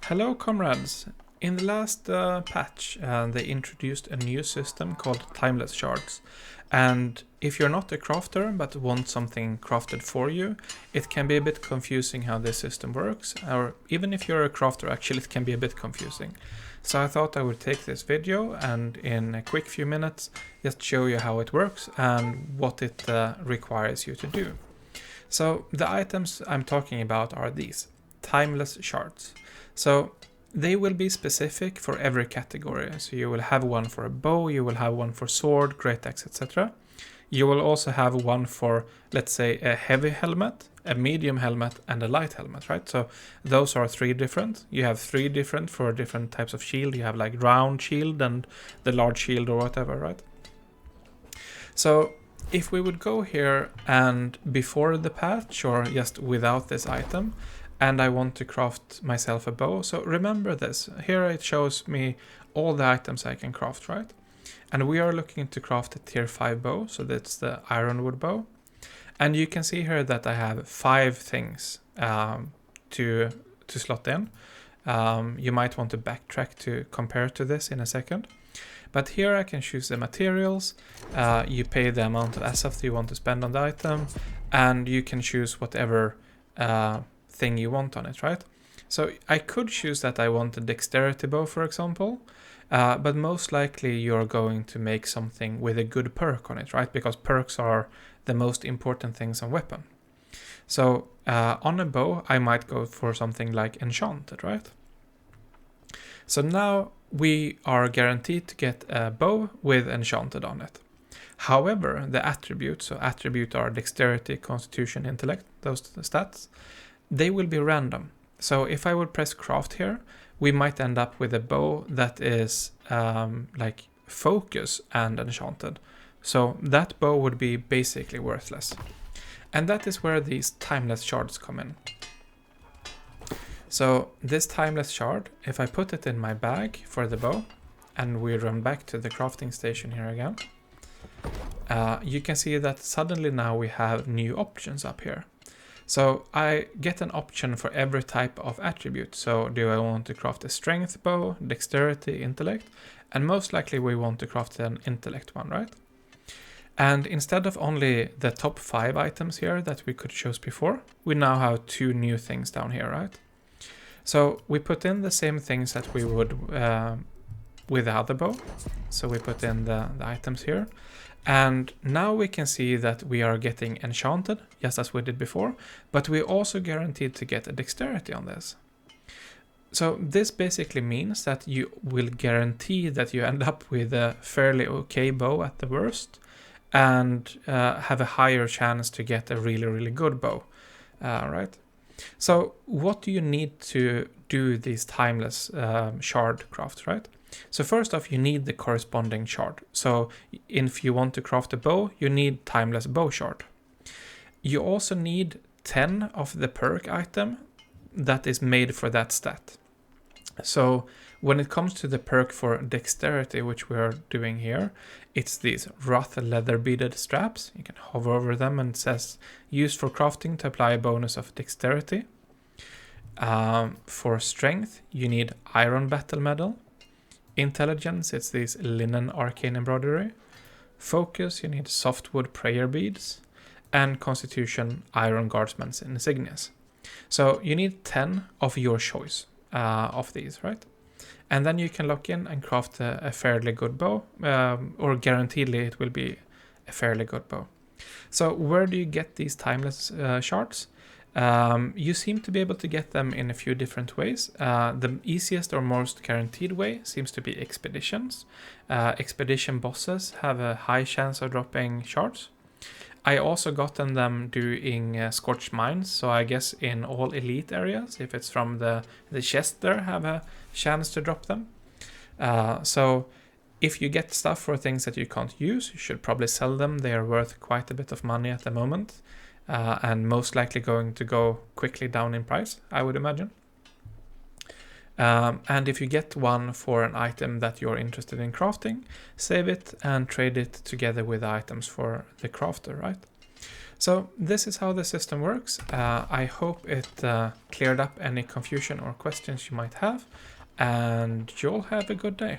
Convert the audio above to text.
Hello comrades! In the last patch they introduced a new system called timeless shards, and if you're not a crafter but want something crafted for you, it can be a bit confusing how this system works, or even if you're a crafter actually it can be a bit confusing. So I thought I would take this video and in a quick few minutes just show you how it works and what it requires you to do. So the items I'm talking about are these, timeless shards. So they will be specific for every category. So you will have one for a bow, you will have one for sword, great axe, etc. You will also have one for, let's say, a heavy helmet, a medium helmet, and a light helmet, right? So those are three different. You have three different for different types of shield. You have like round shield and the large shield or whatever, right? So if we would go here and before the patch or just without this item, and I want to craft myself a bow. So remember this, here it shows me all the items I can craft, right? And we are looking to craft a tier 5 bow, so that's the ironwood bow. And you can see here that I have 5 things to slot in. You might want to backtrack to compare to this in a second. But here I can choose the materials, you pay the amount of SF you want to spend on the item, and you can choose whatever thing you want on it, right? So I could choose that I want a dexterity bow, for example, but most likely you're going to make something with a good perk on it, right? Because perks are the most important things on weapon. So on a bow, I might go for something like enchanted, right? So now we are guaranteed to get a bow with enchanted on it. However, the attributes, so attributes are dexterity, constitution, intellect, those stats, they will be random. So if I would press craft here, we might end up with a bow that is like focus and enchanted. So that bow would be basically worthless. And that is where these timeless shards come in. So this timeless shard, if I put it in my bag for the bow, and we run back to the crafting station here again, you can see that suddenly now we have new options up here. So I get an option for every type of attribute. So do I want to craft a strength bow, dexterity, intellect? And most likely we want to craft an intellect one, right? And instead of only the top 5 items here that we could choose before, we now have 2 new things down here, right? So we put in the same things that we would with the other bow. So we put in the items here. And now we can see that we are getting enchanted, just as we did before, but we're also guaranteed to get a dexterity on this. So this basically means that you will guarantee that you end up with a fairly okay bow at the worst, and have a higher chance to get a really, really good bow, right? So what do you need to do these timeless shard crafts, right? So first off, you need the corresponding shard. So if you want to craft a bow, you need timeless bow shard. You also need 10 of the perk item that is made for that stat. So when it comes to the perk for dexterity, which we are doing here, it's these rough leather beaded straps. You can hover over them and it says used for crafting to apply a bonus of dexterity. For strength, you need iron battle medal. Intelligence, it's these linen arcane embroidery. Focus, you need softwood prayer beads. And constitution, iron guardsman's insignias. So you need 10 of your choice of these, right? And then you can lock in and craft a fairly good bow, or guaranteedly it will be a fairly good bow. So where do you get these timeless shards? You seem to be able to get them in a few different ways. The easiest or most guaranteed way seems to be expeditions. Expedition bosses have a high chance of dropping shards. I also gotten them doing scorched mines, so I guess in all elite areas, if it's from the chest there, have a chance to drop them. So if you get stuff for things that you can't use, you should probably sell them. They are worth quite a bit of money at the moment. And most likely going to go quickly down in price, I would imagine. And if you get one for an item that you're interested in crafting, save it and trade it together with items for the crafter, right? So this is how the system works. I hope it cleared up any confusion or questions you might have, and you'll have a good day.